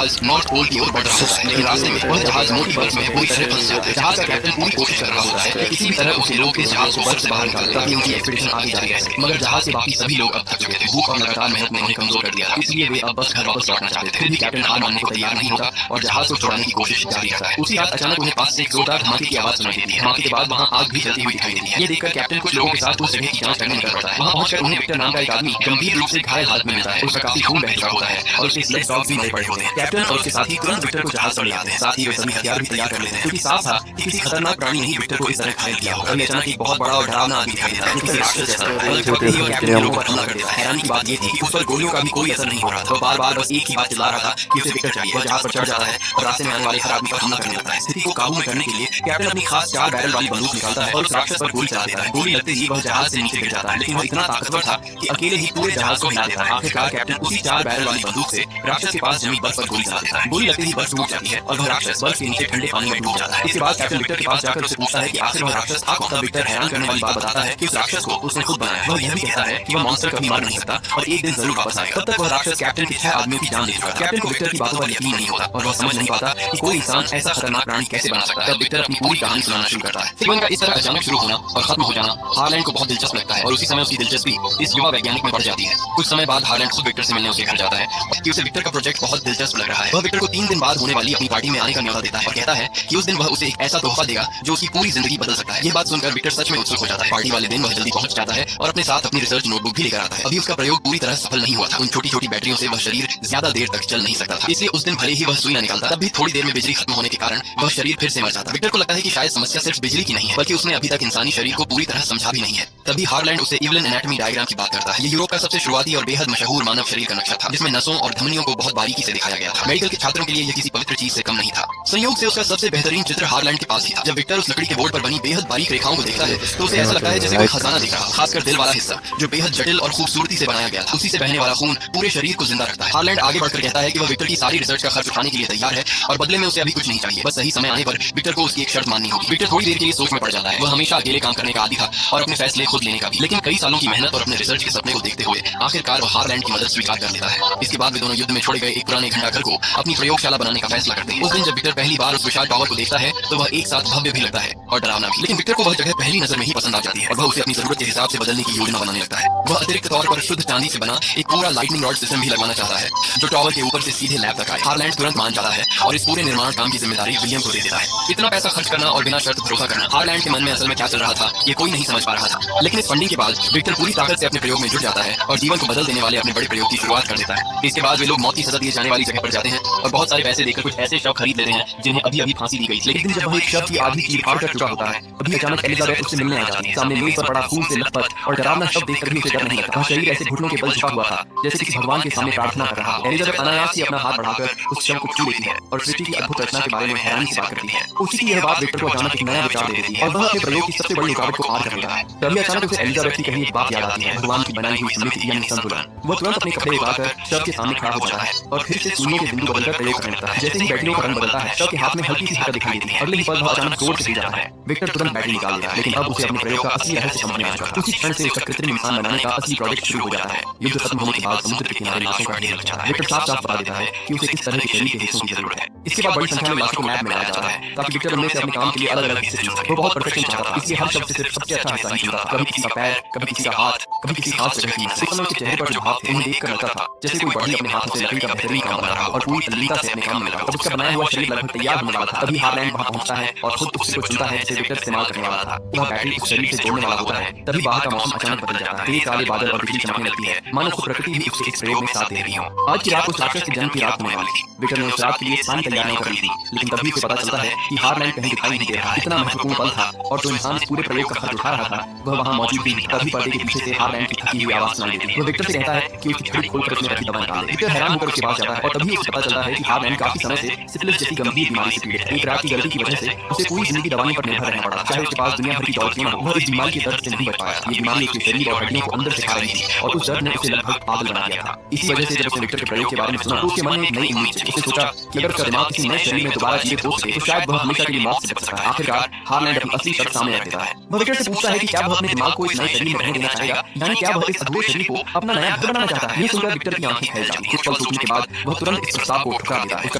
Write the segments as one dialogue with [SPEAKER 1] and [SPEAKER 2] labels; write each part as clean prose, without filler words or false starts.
[SPEAKER 1] जहाज north pole की ओर बढ़ रहा होता है, लेकिन रास्ते में वह जहाज मोटी बर्फ में पूरी तरह फंस जाता है। जहाज का कैप्टन पूरी कोशिश कर रहा होता है कि किसी भी तरह उसके लोग इस जहाज को बर्फ से बाहर निकालें ताकि उनकी एक्सपीडिशन आगे जारी रह सके, मगर जहाज से बाकी सभी लोग अब थक चुके थे। भूख और लगातार मेहनत ने उन्हें कमजोर कर दिया था, इसलिए वे अब बस घर वापस लौटना चाहते थे। फिर भी कैप्टन हार मानने को तैयार नहीं होता और जहाज को छुड़ाने की कोशिश जारी रखता है। उसी रात अचानक उन्हें पास से एक जोरदार धमाके की आवाज सुनाई देती है। धमाके के बाद वहां आग भी जलती हुई दिखाई देती है। ये देखकर कैप्टन कुछ लोगों के साथ उस जगह की जांच करने निकल पड़ता है। वहां पहुंचकर उन्हें विक्टर नाम का एक आदमी गंभीर रूप से घायल हालत में मिलता है। उसका काफी खून बह चुका होता है और उसके स्लेज डॉग भी मरे पड़े होते हैं। कैप्टन और उसके साथी तुरंत विक्टर को जहाज पर ले आते हैं। साथ ही वे सभी हथियार भी तैयार कर लेते हैं, क्योंकि साफ था कि किसी खतरनाक प्राणी ने ही विक्टर को इस तरह घायल किया होगा। तभी अचानक एक बहुत बड़ा और डरावना आदमी दिखाई देता है, जो किसी राक्षस जैसा है। कैप्टन के लोगों पर हमला कर देता है। हैरानी की बात ये थी कि उस पर गोलियों का भी कोई असर नहीं हो रहा था। वो बार-बार बस एक ही बात चिल्ला रहा था कि उसे विक्टर चाहिए। वह जहाज पर चढ़ जाता है और रास्ते में आने वाले हर आदमी पर हमला करने लगता है। स्थिति को काबू में करने के लिए कैप्टन अपनी खास 4 बैरल वाली बंदूक निकालता है और उस राक्षस पर गोली चला देता है। गोली लगते ही वह जहाज से नीचे गिर जाता है, लेकिन वह इतना ताकतवर था कि अकेले ही पूरे जहाज को हिला देता है। आखिरकार कैप्टन उसी 4 बैरल वाली बंदूक से राक्षस के पास जमी बर्फ पर गोली चला देता है। गोली लगते ही बर्फ टूट जाती है और वह राक्षस बर्फ के नीचे ठंडे पानी में डूब जाता है। इसके बाद कैप्टन विक्टर के पास जाकर उससे पूछता है कि आखिर वह राक्षस था कौन। तब विक्टर हैरान करने वाली बात बताता है कि उस राक्षस को उसने खुद बनाया। वह यह भी कहता है कि वह मॉन्स्टर कभी मर नहीं सकता और एक दिन जरूर वापस आएगा। तब तक वह राक्षस कैप्टन के 6 आदमियों की जान ले चुका था। कैप्टन को विक्टर की बातों पर यकीन नहीं होता और वह समझ नहीं पाता कि कोई इंसान ऐसा खतरनाक प्राणी कैसे बना सकता है। तब विक्टर अपनी पूरी कहानी सुनाना शुरू करता है। जीवन का इस तरह अचानक शुरू होना और खत्म हो जाना हार्लैंड को बहुत दिलचस्प लगता है और उसी समय उसकी दिलचस्पी इस युवा वैज्ञानिक में बढ़ जाती है। कुछ समय बाद हार्लैंड खुद विक्टर से मिलने उसके घर जाता है कि उसे विक्टर का प्रोजेक्ट बहुत दिलचस्प लग रहा है। वह विक्टर को 3 दिन बाद होने वाली अपनी पार्टी में आने का न्योता देता है और कहता है कि उस दिन वह उसे एक ऐसा तोहफा देगा जो उसकी पूरी जिंदगी बदल सकता है। यह बात सुनकर विक्टर सच में उत्सुक हो जाता है। पार्टी वाले दिन वह जल्दी पहुंच जाता है और अपने साथ अपनी रिसर्च नोटबुक भी लेकर आता है। अभी उसका प्रयोग पूरी तरह सफल नहीं हुआ था। उन छोटी-छोटी बैटरियों से वह शरीर ज्यादा देर तक चल नहीं सकता था, इसलिए उस दिन भले ही वह सुई न निकालता, तब भी थोड़ी देर में बिजली खत्म होने के कारण वह शरीर फिर से मर जाता। विक्टर को लगता है कि शायद समस्या सिर्फ बिजली की नहीं है, बल्कि उसने अभी तक इंसानी शरीर को पूरी तरह समझा भी नहीं है। तभी हार्लैंड उसे इवलिन एनाटॉमी डायग्राम की बात करता है। ये यूरोप का सबसे शुरुआती और बेहद मशहूर मानव शरीर का नक्शा था, जिसमें नसों और धमनियों को बहुत बारीकी से दिखाया गया था। मेडिकल के छात्रों के लिए यह किसी पवित्र चीज से कम नहीं था। संयोग से उसका सबसे बेहतरीन चित्र हार्लैंड के पास ही था। जब विक्टर उस लकड़ी के बोर्ड पर बनी बेहद बारीक रेखाओं को देखता है तो उसे ऐसा लगता है जैसे कोई खजाना दिख रहा हो, खासकर दिल वाला हिस्सा जो बेहद जटिल और खूबसूरती से बनाया गया था। उसी से बहने वाला खून पूरे शरीर को जिंदा रखता है। हार्लैंड आगे बढ़कर कहता है कि वह विक्टर की सारी रिसर्च का खर्च उठाने के लिए तैयार है और बदले में उसे अभी कुछ नहीं चाहिए। बस सही समय आने पर विक्टर को उसकी एक शर्त माननी होगी। विक्टर थोड़ी देर के लिए सोच में पड़ जाता है। वह हमेशा अकेले काम करने का आदी था और अपने फैसले खुद लेने का भी, लेकिन कई सालों की मेहनत और अपने रिसर्च के सपने को देखते हुए आखिरकार वह हार्लैंड की मदद स्वीकार कर लेता है। इसके बाद वे दोनों युद्ध में छोड़े गए एक पुराने घंटाघर को अपनी प्रयोगशाला बनाने का फैसला करते हैं। उस दिन जब विक्टर पहली बार उस विशाल टावर को देखता है तो वह एक साथ भव्य भी लगता है और डरावना भी, लेकिन विक्टर को वह जगह पहली नजर में ही पसंद आ जाती है और वह उसे अपनी जरूरत के हिसाब से बदलने की योजना बनाने लगता है। वह अतिरिक्त तौर पर शुद्ध चांदी से बना एक पूरा लाइटनिंग रॉड सिस्टम भी लगवाना चाहता है जो टावर के ऊपर से सीधे लैब तक आए। हार्लैंड तुरंत मान जाता है और इस पूरे निर्माण काम की जिम्मेदारी विलियम को दे देता है। इतना पैसा खर्च करना और बिना शर्त भरोसा करना, हार्लैंड के मन में असल में क्या चल रहा था ये कोई नहीं समझ पा रहा था। लेकिन इस फंडिंग के बाद विक्टर पूरी ताकत से अपने प्रयोग में जुट जाता है और जीवन को बदल देने वाले अपने बड़े प्रयोग की शुरुआत कर देता है। इसके बाद वे लोग मौत की सजा दिए जाने वाली जगह पर जाते हैं और बहुत सारे पैसे देकर कुछ ऐसे शव खरीद लेते हैं जिन्हें अभी अभी फांसी दी गई। लेकिन जब वह एक शव की आधी चीर-फाड़ कर चुका होता है तभी अचानक एलिजाबेथ उससे मिलने आ जाती है। सामने मेज पर पड़ा खून से लथपथ और डरावना शव देखकर भी उसे डर नहीं लगता। शरीर ऐसे घुटनों के बल झुका हुआ था जैसे किसी भगवान के सामने प्रार्थना कर रहा हो। एलिजाबेथ अनायास ही अपना हाथ बढ़ाकर उस शव को छू लेती है और सृष्टि की अद्भुत रचना के बारे में हैरानी से बात करती है। उसी की यह बात विक्टर को अचानक एक नया विचार दे देती है और वह अपने प्रयोग की सबसे बड़ी रुकावट को पार कर लेता है। तभी अचानक उसे एलिजाबेथ की कही एक बात याद आती है, भगवान की बनाई हुई समृद्धि यानी संतुलन। वह तुरंत अपने कपड़े उतारकर शव के सामने खड़ा हो जाता है और फिर से सुइयों के बिंदु बदलकर प्रयोग करने लगता है। जैसे ही बैटरियों का रंग बदलता है शव के हाथ में हल्की सी हवा दिखाई देती है। अगले ही पल वह अचानक जोर से गिर जाता है। विक्टर तुरंत बैटरी निकाल देता है, लेकिन अब उसे अपने प्रयोग का असली रहस्य समझ में आ चुका था। उसी क्षण से उसका कृत्रिम इंसान बनाने का असली प्रोजेक्ट शुरू हो जाता है। युद्ध खत्म होने के बाद समुद्र के किनारे लाशों का ढेर लग जाता है। विक्टर साफ-साफ बता देता है कि उसे किस तरह के शरीर के हिस्सों की जरूरत है। इसके बाद बड़ी संख्या में लाशों को लैब में लाया जाता है ताकि विक्टर उनमें से अपने काम के लिए अलग-अलग हिस्से चुन सके। वो बहुत परफेक्शन चाहता था, इसलिए हर शब्द से सिर्फ सबसे अच्छा हिस्सा ही चुनता था। कभी किसी का पैर, कभी किसी का हाथ, कभी किसी खास जगह की नस। उसके चेहरे पर जो भाव थे उन्हें देखकर लगता था जैसे कोई बढ़ी अपने हाथों से लकड़ी का बेहतरीन काम बना रहा और पूरी तल्लीनता से अपने काम में लगा। तब उसका बनाया हुआ शरीर लगभग तैयार होने वाला था। तभी हार्लैंड वहां पहुंचता है और खुद उससे को चुनता है जिसे विक्टर इस्तेमाल करने वाला था। वह बैटरी उस शरीर से जोड़ने वाला होता है। तभी बाहर का मौसम अचानक बदल जाता है। तेज काले बादल और बिजली चमकने लगती है, मानो खुद प्रकृति भी उसके इस प्रयोग में साथ दे रही हो। आज की रात उस राक्षस के जन्म की रात होने वाली थी। विक्टर ने उस रात के लिए सारी तैयारियां कर ली थी, लेकिन तभी उसे पता चलता है कि हार्लैंड कहीं दिखाई नहीं दे रहा। इतना महत्वपूर्ण पल था और जो इंसान इस पूरे प्रयोग का खर्च उठा रहा था वह वहां मौजूद भी नहीं। तभी पर्दे के पीछे से हार्लैंड की थकी हुई आवाज सुनाई देती है। वो विक्टर से कहता है कि उसकी झोली खोलकर उसमें रखी दवा निकाल दे। विक्टर हैरान होकर उसके पास जाता है और तभी उसे पता चलता है कि हार्लैंड काफी समय से सिफिलिस जैसी गंभीर बीमारी से पीड़ित है। एक रात की गलती की वजह से उसे पूरी जिंदगी दवाइयों पर निर्भर रहना पड़ा। चाहे उसके पास दुनिया भर की दौलत क्यों न हो, वह इस बीमारी के दर्द से नहीं बच पाया। ये बीमारी उसके शरीर और हड्डियों को अंदर से खा रही थी और उस दर्द ने उसे लगभग पागल बना दिया था। इसी वजह से जब उसने विक्टर के प्रयोग के बारे में सुना तो उसके मन में एक नई उम्मीद जगी। उसने सोचा कि अगर उसका दिमाग किसी नए शरीर में दोबारा जीवित हो सके तो शायद वह हमेशा के लिए मौत से बच सकता है। आखिरकार हार्लैंड अपनी असली शर्त सामने रख देता है। वह विक्टर से पूछता है कि क्या वह अपने दिमाग को इस नए शरीर में रहने देना चाहेगा, यानी क्या वह इस अधूरे शरीर को अपना नया घर बनाना चाहता है। ये सुनकर विक्टर की आंखें फैल जाती हैं। कुछ पल सोचने के बाद वह तुरंत इस प्रस्ताव को ठुकरा देता है। उसका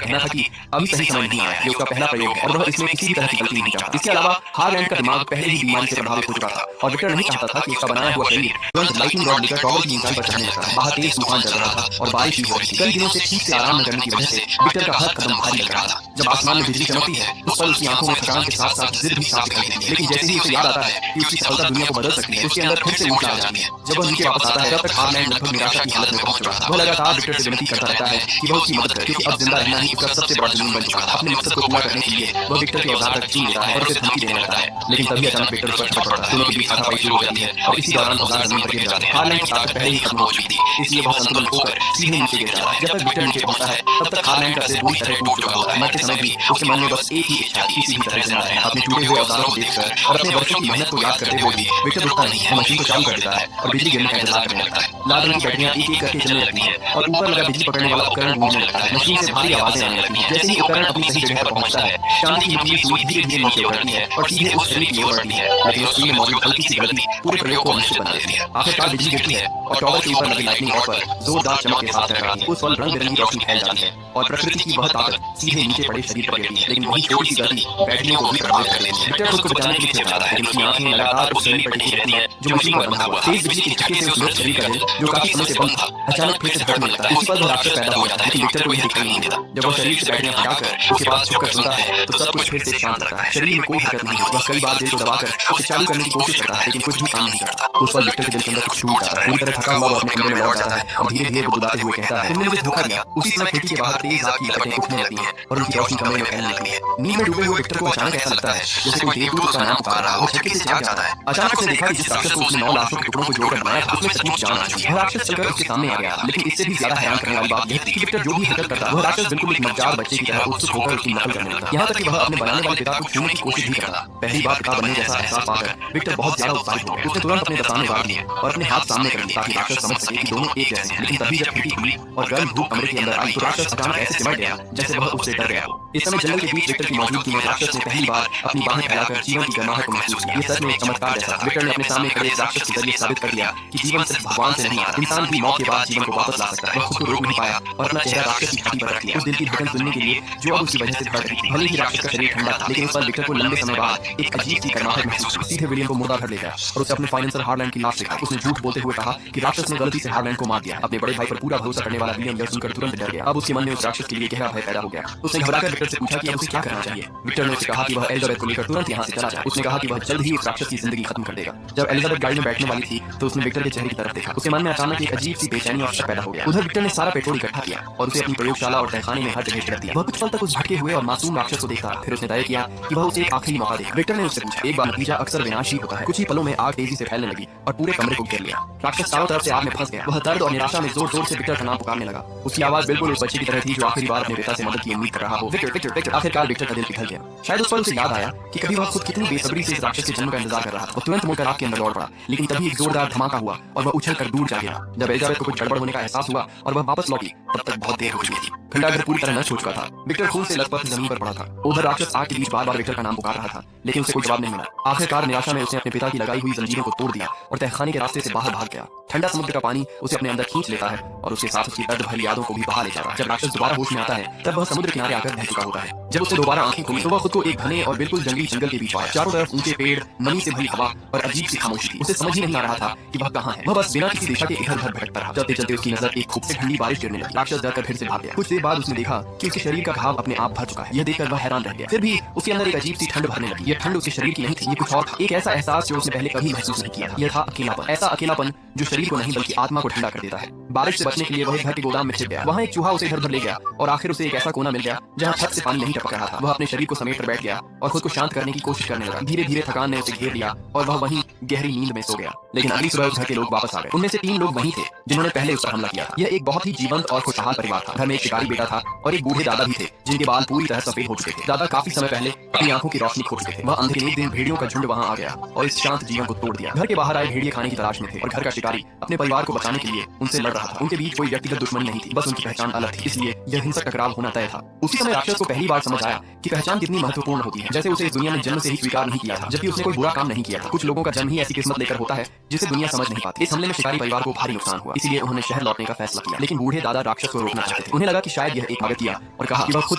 [SPEAKER 1] कहना था कि अभी सही समय नहीं आया, ये उसका पहला प्रयोग है और वह इसमें किसी भी तरह की गलती नहीं चाहता। इसके अलावा हार्लैंड का दिमाग पहले ही बीमारी से प्रभावित हो चुका था और विक्टर नहीं चाहता था कि उसका बनाया हुआ शरीर तुरंत लाइटनिंग रॉड लेकर टॉवर की ऊंचाई पर चढ़ने लगता है। बाहर तेज तूफान चल रहा था और बारिश भी हो रही थी। कई दिनों से ठीक से आराम न करने की वजह से विक्टर का हर कदम भारी लग रहा था। जब आसमान में बिजली चमकती है उस पल उसकी आंखों में थकान के साथ साथ जिद भी साफ दिखाई देती है। लेकिन जैसे ही उसे याद आता है कि उसकी सफलता दुनिया को बदल सकती है, उसके अंदर फिर से ऊर्जा आ जाती है। जब वह नीचे वापस आता है तब तक हार्लैंड लगभग निराशा की हालत में पहुंच चुका था। वह लगातार विक्टर से विनती करता रहता है कि वह उसकी मदद करे, क्योंकि अब जिंदा रहना ही उसका सबसे बड़ा जुनून बन चुका था। अपने मकसद को पूरा करने के लिए वह विक्टर के अवतार तक छीन लेता है और उसे धमकी देने लगता है। लेकिन तभी अचानक विक्टर उस पर झपट पड़ता है। दोनों के बीच हाथापाई शुरू हो जाती है और इसी दौरान औजार जमीन पर गिर जाते हैं। हार्लैंड की ताकत पहले ही खत्म हो चुकी थी, इसलिए वह संतुलन खोकर सीधे नीचे गिर जाता है। जब तक विक्टर नीचे पहुंचता है तब तक हार्लैंड का सिर पूरी तरह टूट चुका होता है। मरते समय भी उसके मन में बस एक ही इच्छा थी, किसी भी तरह जिंदा रहना। अपने टूटे हुए औजारों को देखकर और अपने वर्षों की मेहनत को याद करते हुए भी विक्टर रुकता नहीं है। मशीन को चालू कर देता है और बिजली गिरने का इंतजार करने लगता है। लाल रंग की बैटरियां एक एक करके चलने लगती हैं और ऊपर लगा बिजली पकड़ने वाला उपकरण गूंजने लगता है। मशीन से भारी आवाजें आने लगती हैं। जैसे ही उपकरण अपनी सही जगह पर पहुंचता है, चांदी की नुकीली सुई धीरे धीरे नीचे उतरती है और सीधे उस शरीर की ओर बढ़ती है। लेकिन उस सुई में मौजूद हल्की सी गलती पूरे प्रयोग को अनिश्चित बना देती है। आखिरकार बिजली गिरती है और टॉवर के ऊपर लगी लाइटनिंग रॉड पर जोरदार चमक के साथ टकराती है। उस पल रंग बिरंगी रोशनी फैल जाती है और प्रकृति की वह ताकत सीधे नीचे पड़े शरीर पर गिरती है। लेकिन वही छोटी सी गलती बैटरियों को भी प्रभावित कर देती है। विक्टर खुद को बचाने के लिए छिप जाता है, लेकिन उसकी आंखें लगातार उस शरीर पर टिकी रहती हैं जो मशीन पर बंधा हुआ। तेज बिजली के झटके से उस मृत शरीर का दिल, जो काफी समय से बंद था, अचानक फिर से धड़कने लगता है। उसी पल वह राक्षस पैदा हो जाता है, लेकिन विक्टर को यह दिखाई नहीं देता। जब वह शरीर से बैटरियां हटाकर उसके पास झुककर सुनता है तो सब कुछ फिर से शांत लगता है। शरीर में कोई हरकत नहीं होती। वह कई बार दिल को दबाकर उसे चालू करने की कोशिश करता है, लेकिन कुछ भी काम नहीं करता। उस पल विक्टर के दिल के अंदर कुछ छूट जाता है। पूरी तरह थका हुआ वो अपने कमरे में लौट जाता है और धीरे धीरे बुदबुदाते हुए कहता है, तुमने मुझे धोखा दिया। उसी समय खिड़की के बाहर तेज आग की लपटें उठने लगती हैं और उनकी रोशनी कमरे में फैलने लगती है। नींद में डूबे हुए विक्टर को अचानक ऐसा लगता है जैसे कोई देवदूत उसका नाम पुकार रहा हो। झटके से जाग जाता है। अचानक उसने देखा कि जिस राक्षस को उसने 9 लाशों के टुकड़ों को जोड़कर बनाया था, उसमें सचमुच जान आ चुकी है। वह राक्षस चलकर उसके सामने आ गया। लेकिन इससे भी ज्यादा हैरान करने वाली बात यह थी कि विक्टर जो भी हरकत करता वह राक्षस बिल्कुल एक नवजात बच्चे की तरह उत्सुक होकर उसकी नकल करने लगता। यहाँ तक कि वह अपने बनाने वाले पिता को छूने की कोशिश भी करता। पहली बार पिता बनने जैसा एहसास पाकर विक्टर बहुत ज्यादा उत्साहित हो गया। उसने तुरंत अपने दस्ताने उतार लिए और अपने हाथ सामने कर लिए ताकि राक्षस समझ सके कि दोनों एक जैसे हैं। लेकिन तभी जब खिड़की खुली और गर्म धूप कमरे के अंदर आई तो राक्षस अचानक ऐसे सिमट गया जैसे वह उससे डर गया। इस समय जंगल के बीच विक्टर की मौजूदगी में राक्षस ने पहली बार अपनी बाहें फैलाकर जीवन की गर्माहट को महसूस किया। ये सच में एक चमत्कार जैसा था। विक्टर ने अपने सामने खड़े राक्षस के जरिए साबित कर दिया कि जीवन सिर्फ भगवान से नहीं आता, इंसान भी मौत के बाद जीवन को वापस ला सकता है। वह खुद को रोक नहीं पाया और अपना चेहरा राक्षस की छाती पर रख लिया, उस दिल की धड़कन सुनने के लिए जो अब उसकी वजह से बढ़ रही थी। भले ही राक्षस का शरीर ठंडा था, लेकिन उस पर विक्टर को लंबे समय बाद एक अजीब सी गर्माहट महसूस हुई। सीधे विलियम को मुर्दा कर ले गया और उसे अपने फाइनेंसर हार्लैंड की लाश दिखाई। उसने झूठ बोलते हुए कहा कि राक्षस ने गलती से हार्लैंड को मार दिया। अपने बड़े भाई पर पूरा भरोसा करने वाला विलियम यह सुनकर तुरंत डर गया। अब उसके मन में उस राक्षस के लिए गहरा भय पैदा हो गया। उसने घबराकर विक्टर से पूछा कि अब उसे क्या करना चाहिए। विक्टर ने उसे कहा कि वह एलिजाबेथ को लेकर तुरंत यहाँ से चला जाए। उसने कहा कि वह जल्द ही उस राक्षस की जिंदगी खत्म कर देगा। जब एलिजाबेथ गाड़ी में बैठने वाली थी तो उसने विक्टर के चेहरे की तरफ देखा। उसके मन में अचानक एक अजीब सी बेचैनी और शक पैदा हो गया। उधर विक्टर ने सारा पेट्रोल इकट्ठा किया और उसे अपनी प्रयोगशाला और तहखाने में हर जगह छिड़क दिया। वह कुछ पल तक उस भटके हुए और मासूम राक्षस को देखा। फिर उसने तय किया कि वह उसे एक आखिरी मौका देगा। विक्टर ने उससे पूछा, एक बार नतीजा अक्सर विनाशी होता है। कुछ ही पलों में आग तेजी से फैलने लगी और पूरे कमरे को घेर लिया। राक्षस चारों तरफ से आग में फंस गया। वह दर्द और निराशा में जोर जोर से विक्टर का नाम पुकारने लगा। उसकी आवाज बिल्कुल उस बच्चे की तरह थी जो आखिरी बार अपने पिता से मदद की उम्मीद कर रहा हो। Victor Victor Victor. आखिरकार विक्टर का दिल पिघल गया। शायद उस पल उसे याद आया कि कभी वह खुद कितनी बेसब्री से इस राक्षस के जन्म का इंतजार कर रहा था। वह तुरंत मुड़कर आग के अंदर लौट पड़ा, लेकिन तभी एक जोरदार धमाका हुआ और वह उछलकर दूर जा गिरा। जब एलिजाबेथ को कुछ गड़बड़ होने का एहसास हुआ और वह वापस लौटी तब तक बहुत देर हो चुकी थी। खंडागर पूरी तरह नष्ट हो चुका था। विक्टर खून से लथपथ जमीन पर पड़ा था। उधर राक्षस आग के बीच बार बार विक्टर का नाम पुकार रहा था, लेकिन उसे कोई जवाब नहीं मिला। आखिरकार निराशा में उसने अपने पिता की लगाई हुई जंजीरों को तोड़ दिया और तहखाने के रास्ते से बाहर भाग गया। ठंडा समुद्र का पानी उसे अपने अंदर खींच लेता है और उसके साथ उसकी दर्द भरी यादों को भी बहा ले जाता है। जब राक्षस दोबारा होश में आता है तब वह समुद्र किनारे आकर बह चुका होता है। जब उसने दोबारा आंखें खोली तो वह खुद को एक घने और बिल्कुल जंगली जंगल के बीच पाया। चारों तरफ ऊंचे पेड़, नमी से भरी हवा और अजीब सी खामोशी थी। उसे समझ ही नहीं आ रहा था कि वह कहाँ है। वह बस बिना किसी दिशा के इधर उधर भटकता रहा। चलते चलते उसकी नजर एक खूब से ठंडी बारिश गिरने लगी। राक्षस डरकर फिर से भाग गया। कुछ देर बाद उसने देखा कि उसके शरीर का घाव अपने आप भर चुका है। यह देखकर वह हैरान रह गया। फिर भी उसके अंदर एक अजीब सी ठंड भरने लगी। यह ठंड उसके शरीर की नहीं थी, ये कुछ और था। एक ऐसा एहसास जो उसने पहले कभी महसूस नहीं किया था। यह था अकेलापन। ऐसा अकेलापन जो शरीर को नहीं बल्कि आत्मा को ठंडा कर देता है। बारिश से बचने के लिए वह घर के गोदाम में छिप गया। वहाँ एक चूहा उसे इधर उधर ले गया और आखिर उसे एक ऐसा कोना मिल गया जहाँ छत से पानी नहीं टपक रहा था। वह अपने शरीर को समेट कर बैठ गया और खुद को शांत करने की कोशिश करने लगा। धीरे धीरे थकान ने उसे घेर लिया और वह वहीं गहरी नींद में सो गया। लेकिन अगली सुबह उस घर के लोग वापस आ गए। उनमें से 3 लोग वहीं थे जिन्होंने पहले उस पर हमला किया था। यह एक बहुत ही जीवंत और खुशहाल परिवार था। घर में एक शिकारी बेटा था और एक बूढ़े दादा भी थे जिनके बाल पूरी तरह सफेद हो चुके थे। दादा काफी समय पहले अपनी आंखों की रोशनी खो चुके थे। वह अंधेरे एक दिन भेड़ियों का झुंड वहां आ गया और इस शांत जीवन को तोड़ दिया। घर के बाहर आए भेड़िए खाने की तलाश में थे और घर का शिकारी अपने परिवार को बचाने के लिए उनसे लड़ रहा था। उनके बीच कोई व्यक्तिगत दुश्मनी नहीं थी, बस उनकी पहचान अलग थी, इसलिए यह हिंसक टकराव होना तय था। उसी समय राक्षस को पहली बार समझ आया कि पहचान कितनी महत्वपूर्ण होती है। जैसे उसे इस दुनिया ने जन्म से ही स्वीकार नहीं किया था, जबकि उसने कोई बुरा काम नहीं किया था। कुछ लोगों का जन्म ही ऐसी किस्मत लेकर होता है जिसे दुनिया समझ नहीं पाती। इस हमले में शिकारी परिवार को भारी नुकसान हुआ, इसलिए उन्होंने शहर लौटने का फैसला किया। लेकिन बूढ़े दादा राक्षस को रोकना चाहते थे। उन्हें लगा कि शायद यह एक मदद किया और कहा कि वह खुद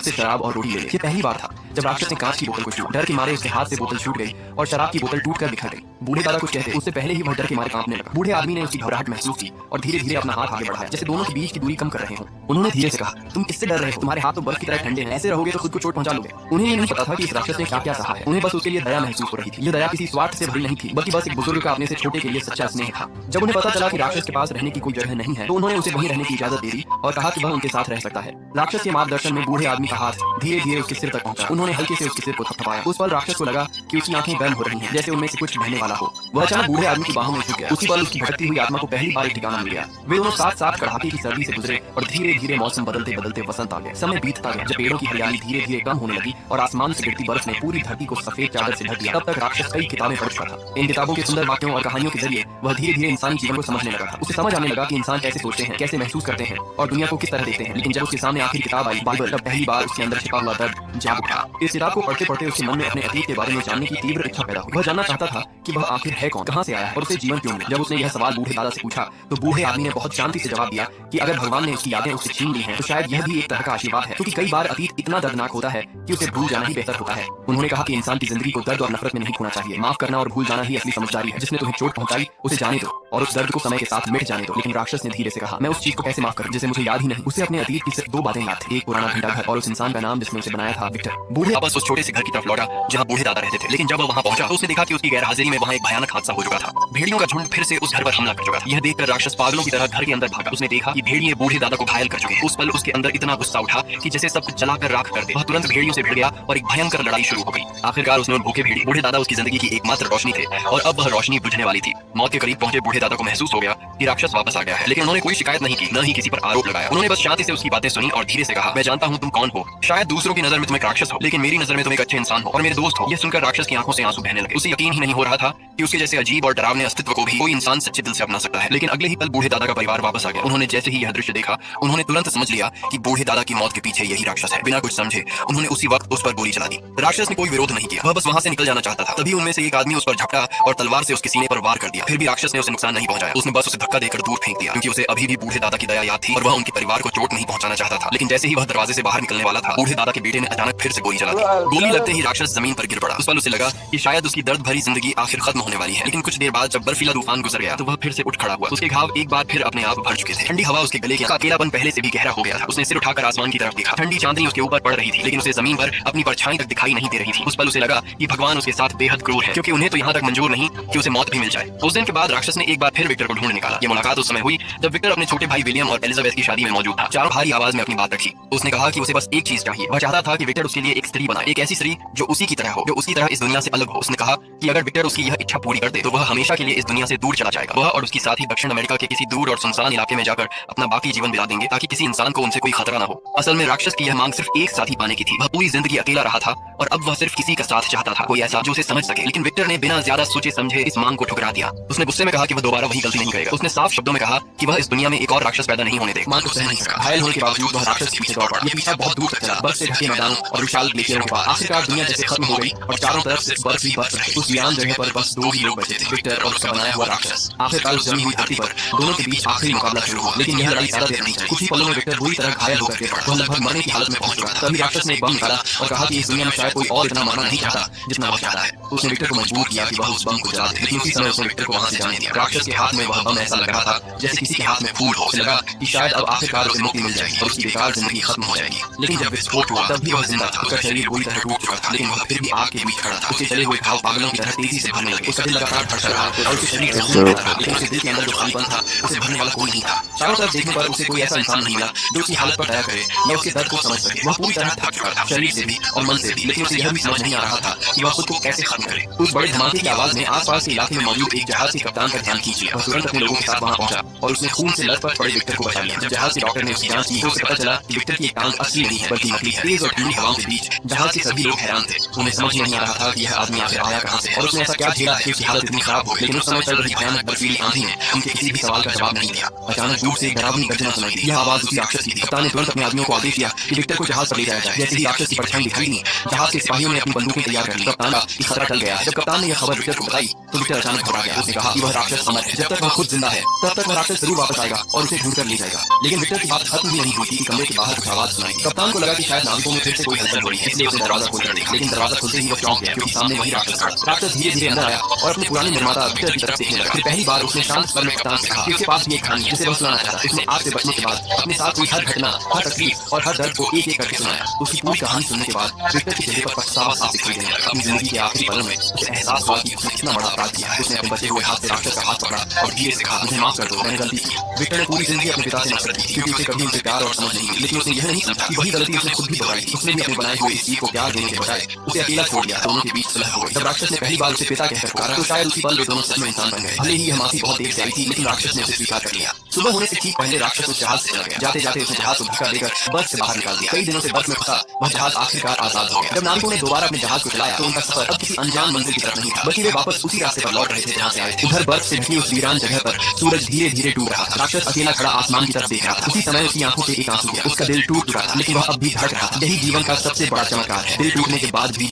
[SPEAKER 1] से शराब और रोटी ले ले। ये पहली बार था जब राक्षस ने कांच की बोतल को छुआ। डर के मारे उसके हाथ से बोतल छूट गई और शराब की बोतल टूटकर बिखर गई। बूढ़े दादा कुछ कहते उससे पहले ही वह डर के मारे कांपने लगा। बूढ़े आदमी ने उसकी घबराहट महसूस की और धीरे धीरे अपना हाथ आगे बढ़ाया, जैसे दोनों के बीच की दूरी कम कर रहे हो। उन्होंने धीरे से कहा, तुम किससे डर रहे हो? तुम्हारे हाथ तो बर्फ की तरह ठंडे हैं, ऐसे रहोगे तो खुद को चोट पहुंचा लोगे। उन्हें ये नहीं पता था कि इस राक्षस ने क्या क्या सहा है। उन्हें बस उसके लिए दया महसूस हो रही थी। ये दया किसी स्वार्थ से भरी नहीं थी, बल्कि बस एक बुजुर्ग का अपने से छोटे के लिए सच्चा स्नेह था। जब उन्हें पता चला कि राक्षस के पास रहने की कोई जगह नहीं है, तो उन्होंने उसे वहीं रहने की इजाजत दे दी और कहा कि वह उनके साथ रह सकता है। राक्षस के मार्गदर्शन में बूढ़े आदमी का हाथ धीरे धीरे उसके सिर तक पहुंचा। उन्होंने हल्के से उसके सिर को थपथपाया। उस पल राक्षस को लगा कि उसकी आंखें गर्म हो रही हैं, जैसे उनमें से कुछ बहने वाला हो। वह अचानक बूढ़े आदमी की बाहों में झुक गया। उसी पल उसकी भटकती हुई आत्मा को पहली बार एक ठिकाना मिल गया। वे दोनों साथ साथ कड़ाके की सर्दी से गुजरे और धीरे धीरे मौसम बदलते बदलते वसंत आ गया। समय बीतता गया। जब पेड़ों की हरियाली धीरे धीरे कम होने लगी और आसमान से गिरती बर्फ ने पूरी धरती को सफेद चादर से ढक दिया, तब तक राक्षस कई किताबें पढ़ चुका था। इन किताबों के सुंदर वाक्यों और कहानियों के जरिए वह धीरे धीरे इंसानी जीवन को समझने लगा था। उसे समझ आने लगा कि इंसान कैसे सोचते हैं, कैसे महसूस करते हैं और दुनिया को किस तरह देखते हैं। लेकिन जब उसके सामने आखिरी किताब आई, बाइबल, तब पहली बार उसके अंदर छिपा हुआ दर्द जाग उठा। इस किताब को पढ़ते पढ़ते उसके मन में अपने अतीत के बारे में जानने की तीव्र इच्छा पैदा हुई। वह जानना चाहता था कि वह आखिर है कौन, कहां से आया है और उसे जीवन क्यों मिला। जब उसने यह सवाल बूढ़े दादा से पूछा तो बूढ़े आदमी ने बहुत शांति से जवाब दिया कि अगर भगवान ने उसकी यादें उससे छीन ली हैं, तो शायद यह भी एक तरह का आशीर्वाद है, क्योंकि कई बार अतीत इतना दर्दनाक होता है कि उसे भूल जाना ही बेहतर होता है। उन्होंने कहा कि इंसान की जिंदगी को दर्द और नफरत में नहीं खोना चाहिए। माफ करना और भूल जाना ही असली समझदारी है। जिसने तुम्हें चोट पहुंचाई उसे जाने दो और उस दर्द को समय के साथ मिट जाने दो। लेकिन राक्षस ने धीरे से कहा, मैं उस चीज को कैसे माफ करूं जिसे मुझे याद ही नहीं। उसे अपने अतीत की सिर्फ दो बातें याद थी, एक पुराना घंटा घर और उस इंसान का नाम जिसने उसे बनाया था, विक्टर। बूढ़े वापस उस छोटे से घर की तरफ लौटा जहां बूढ़े दादा रहते थे। लेकिन जब वह वहां पहुंचा तो उसने देखा कि उसकी गैरहाजिरी में वहां एक भयानक हादसा हो चुका था। भेड़ियों का झुंड फिर से उस घर पर हमला कर चुका था। यह देखकर राक्षस पागलों की तरह घर के अंदर भागा। उसने देखा कि भेड़िए बूढ़े दादा को घायल कर चुके हैं। उस पल उसके अंदर इतना गुस्सा उठा कि जैसे सब कुछ जलाकर राख कर दे। वह तुरंत भेड़ियों से भिड़ गया और एक भयंकर लड़ाई शुरू हो गई। आखिरकार उसने भूखे भेड़िए बूढ़े दादा उसकी जिंदगी की एकमात्र रोशनी थे और अब वह रोशनी बुझने वाली थी। मौत के करीब पहुंचे बूढ़े दादा को महसूस हो गया कि राक्षस वापस आ गया है। लेकिन उन्होंने कोई शिकायत नहीं की, न ही किसी पर आरोप लगाया। उन्होंने बस शांति से उसकी बातें सुनी और धीरे से कहा, मैं जानता हूं तुम कौन हो। शायद दूसरों की नजर में तुम एक राक्षस हो, लेकिन मेरी नजर में तुम एक अच्छे इंसान हो और मेरे दोस्त हो। यह सुनकर राक्षस की आंखों से आंसू बहने लगे। उसे यकीन ही नहीं हो रहा था कि उसके जैसे अजीब और डरावने अस्तित्व को भी कोई इंसान सच्चे दिल से अपना सकता है। लेकिन अगले ही पल बूढ़े दादा का परिवार वापस आ गया। उन्होंने जैसे ही यह दृश्य देखा, उन्होंने तुरंत समझ लिया कि बूढ़े दादा की मौत के पीछे यही राक्षस है। बिना कुछ समझे उन्होंने उसी वक्त उस पर गोली चला दी। राक्षस ने कोई विरोध नहीं किया, वह बस वहां से निकल जाना चाहता था। तभी उनमें से एक आदमी उस पर झपटा और तलवार से उसके सीने पर वार कर दिया। फिर भी राक्षस ने उसे नुकसान नहीं पहुंचाया। उसने बस उसे धक्का देकर दूर फेंक दिया, क्योंकि उसे अभी भी बूढ़े दादा की दया याद थी और वह उनके परिवार को चोट नहीं पहुंचाना चाहता था। लेकिन जैसे ही वह दरवाजे से बाहर निकलने वाला था, बूढ़े दादा के बेटे ने अचानक फिर से गोली चला दी। गोली लगते ही राक्षस जमीन पर गिर पड़ा। उस पल उसे लगा कि शायद उसकी दर्द भरी जिंदगी आखिर खत्म होने वाली है। लेकिन कुछ देर बाद जब बर्फीला तूफान गुजर गया तो वह फिर से उठ खड़ा हुआ। उसके घाव एक बार फिर अपने आप भर चुके थे। ठंडी हवा उसके गले का अकेलापन पहले से भी गहरा हो गया था। उसने सिर उठाकर आसमान की तरफ देखा। ठंडी चांदनी उसके ऊपर पड़ रही थी, लेकिन उसे जमीन पर अपनी परछाई तक दिखाई नहीं दे रही थी। उस पल उसे लगा कि भगवान उसके साथ बेहद क्रूर है, क्योंकि उन्हें तो यहाँ तक मंजूर नहीं कि उसे मौत भी मिल जाए। उस दिन के बाद राक्षस ने एक बार फिर विक्टर को ढूंढ निकाला। ये मुलाकात उस समय हुई जब विक्टर अपने छोटे भाई विलियम और एलिजाबेथ की शादी में मौजूद था। चारों भारी आवाज में अपनी बात रखी। उसने कहा कि उसे बस एक चीज चाहिए। वह चाहता था कि विक्टर उसके लिए एक स्त्री बनाए, एक ऐसी स्त्री जो उसी की तरह हो, जो उसकी तरह इस दुनिया से अलग हो। उसने कहा कि अगर विक्टर उसकी यह इच्छा पूरी कर दे तो वह हमेशा के लिए इस दुनिया से दूर चला जाएगा। वह और उसकी साथी दक्षिण अमेरिका के किसी दूर और सुनसान इलाके में जाकर अपना बाकी जीवन बिता देंगे, ताकि किसी इंसान को उनसे कोई खतरा न हो। असल में राक्षस की यह मांग सिर्फ एक साथी पाने की थी। वह पूरी जिंदगी अकेला रहा था और अब वह सिर्फ किसी का साथ चाहता था, कोई ऐसा जो उसे समझ सके। लेकिन विक्टर ने बिना ज्यादा सोचे समझे इस मांग को ठुकरा दिया। उसने गुस्से में कहा कि वह दोबारा वही गलती नहीं करेगा। उसने साफ शब्दों में कहा कि वह इस दुनिया में एक और राक्षस पैदा नहीं होने देगा। मान को सह नहीं सका। घायल होने के बावजूद वह राक्षस के पीछे दौड़ पड़ा। ये पीछा बहुत दूर तक चला, बर्फ से ढके मैदानों और विशाल ग्लेशियरों के पास। आखिरकार दुनिया जैसे खत्म हो गई और चारों तरफ सिर्फ बर्फ ही बर्फ रहे। उस वीरान जगह पर बस दो ही लोग बचे थे, विक्टर और उसका बनाया हुआ राक्षस। आखिरकार उस जमी हुई धरती पर दोनों के बीच आखिरी मुकाबला शुरू हुआ। लेकिन यह लड़ाई ज्यादा देर नहीं चली। कुछ ही पलों में विक्टर बुरी तरह घायल होकर गिर पड़ा। वह लगभग मरने की हालत में पहुंच चुका था। तभी राक्षस ने एक बम निकाला और कहा कि इस दुनिया में शायद कोई और इतना मरना नहीं चाहता जितना वह चाहता है। उसने विक्टर को मजबूर किया कि वह उस बम को जला दे, लेकिन उसी समय उसने विक्टर को वहां से जाने दिया। राक्षस के हाथ में वह बम ऐसा लग रहा था जैसे किसी के हाथ में फूल हो। उसे लगा कि शायद अब आखिरकार उसे मुक्ति मिल जाएगी और उसकी बेकार जिंदगी खत्म हो जाएगी। लेकिन जब विस्फोट हुआ तब भी वह जिंदा था। उसका शरीर पूरी तरह टूट चुका था, लेकिन वह फिर भी आग के बीच खड़ा था। उसके चले हुए घाव पागलों की तरह तेजी से भरने लगे। उसका दिल लगातार धड़क रहा और उसके शरीर से खून बहता था, लेकिन उसके दिल के अंदर जो खालीपन था उसे भरने वाला कोई नहीं था। चारों तरफ देखने पर उसे कोई ऐसा इंसान नहीं मिला जो उसकी हालत पर दया करे या उसके दर्द को समझ सके। वह पूरी तरह थक चुका था, शरीर से भी और मन से भी। लेकिन उसे यह भी समझ नहीं आ रहा था कि वह खुद को कैसे खत्म करे। उस बड़े धमाके की आवाज ने आसपास के इलाके में मौजूद एक जहाज के कप्तान का ध्यान खींच लिया। वह तुरंत अपने लोगों के साथ वहां पहुंचा और उसने खून से लथपथ पड़े विक्टर को बचा लिया। जब जहाज के डॉक्टर ने उसकी जांच की तो उसे पता चला कि विक्टर की एक टांग असली नहीं है बल्कि नकली है। तेज और ठंडी हवाओं के बीच जहाज के सभी लोग हैरान थे। उन्हें समझ नहीं आ रहा था कि यह आदमी आखिर आया कहां से और उसने ऐसा क्या झेला कि उसकी हालत इतनी खराब हो। लेकिन उस समय चल रही भयानक बर्फीली आंधी ने उनके किसी भी सवाल का जवाब नहीं दिया। अचानक दूर से एक डरावनी गर्जना सुनाई दी। यह आवाज उसी राक्षस की थी। कप्तान ने तुरंत अपने आदमियों को आदेश दिया कि विक्टर को जहाज पर ले जाया जाए। जैसे ही राक्षस की परछाई दिखाई दी, जहाज के सिपाहियों ने अपनी बंदूकें तैयार कर ली। कप्तान का खतरा टल गया। जब कप्तान ने यह खबर विक्टर को बताई तो विक्टर अचानक घबरा गया। उसने कहा कि वह राक्षस अमर है। जब तक वह खुद जिंदा है तब तक वह राक्षस जरूर वापस आएगा और उसे ढूंढकर ले जाएगा। लेकिन विक्टर की बात खत्म भी नहीं हुई कि कमरे के बाहर कुछ आवाज सुनाई। कप्तान को लगा कि शायद नाविकों में फिर से कोई हलचल हो रही है, इसलिए उसने दरवाजा खोलकर देखा। लेकिन दरवाजा खुलते ही वो चौंक गया क्योंकि सामने वही राक्षस था। राक्षस धीरे धीरे अंदर आया और अपने पुराने निर्माता विक्टर की तरफ देखने लगा। फिर पहली बार उसने शांत स्वर में कप्तान से कहा कि उसके पास भी एक कहानी जिसे वह सुनाना चाहता। उसने आग से बचने के बाद अपने साथ हुई हर घटना, हर तकलीफ और हर दर्द को एक एक करके सुनाया। उसकी पूरी कहानी सुनने के बाद विक्टर के चेहरे पर पछतावा साफ दिखाई देने लगा। अपनी जिंदगी के आखिरी पलों में उसे एहसास हुआ कि उसने कितना बड़ा अपराध किया है। उसने अपने बचे हुए हाथ से राक्षस का हाथ पकड़ा और धीरे से कहा, मुझे माफ कर दो, मैंने गलती की। विक्टर ने पूरी जिंदगी अपने पिता से नफरत की क्योंकि उसे कभी उनसे प्यार और समझ नहीं मिली। लेकिन उसने यह नहीं समझा कि वही गलती उसने खुद भी दोहराई थी। उसने भी अपने बनाए हुए इस जीव को प्यार देने के बजाय उसे अकेला छोड़ दिया। दोनों के बीच सुलह हो गई। जब राक्षस ने पहली बार उसे पिता कहकर पुकारा तो शायद उसी पल वे दोनों सच में इंसान बन गए। भले ही यह माफी बहुत देर से आई थी, लेकिन राक्षस ने उसे स्वीकार कर लिया। सुबह होने से ठीक पहले राक्षस उस जहाज से चला गया। जाते जाते उसने जहाज को धक्का देकर बर्फ से बाहर निकाल दिया। कई दिनों से बर्फ में फंसा वह जहाज आखिरकार आजाद हो गया। जब नाविकों ने दोबारा अपने जहाज को चलाया तो उनका सफर अब किसी अनजान मंजिल की तरफ नहीं था, बल्कि वे वापस उसी रास्ते पर लौट रहे थे जहां से आए थे। उधर बर्फ से ढकी उस वीरान जगह पर सूरज धीरे धीरे डूब रहा था। राक्षस अकेला खड़ा आसमान की तरफ देख रहा था। उसी समय उसकी आंखों से एक आंसू गिरा। उसका दिल टूट चुका था, लेकिन वह अब भी धड़क रहा था। यही जीवन का सबसे बड़ा चमत्कार है, दिल टूटने के बाद भी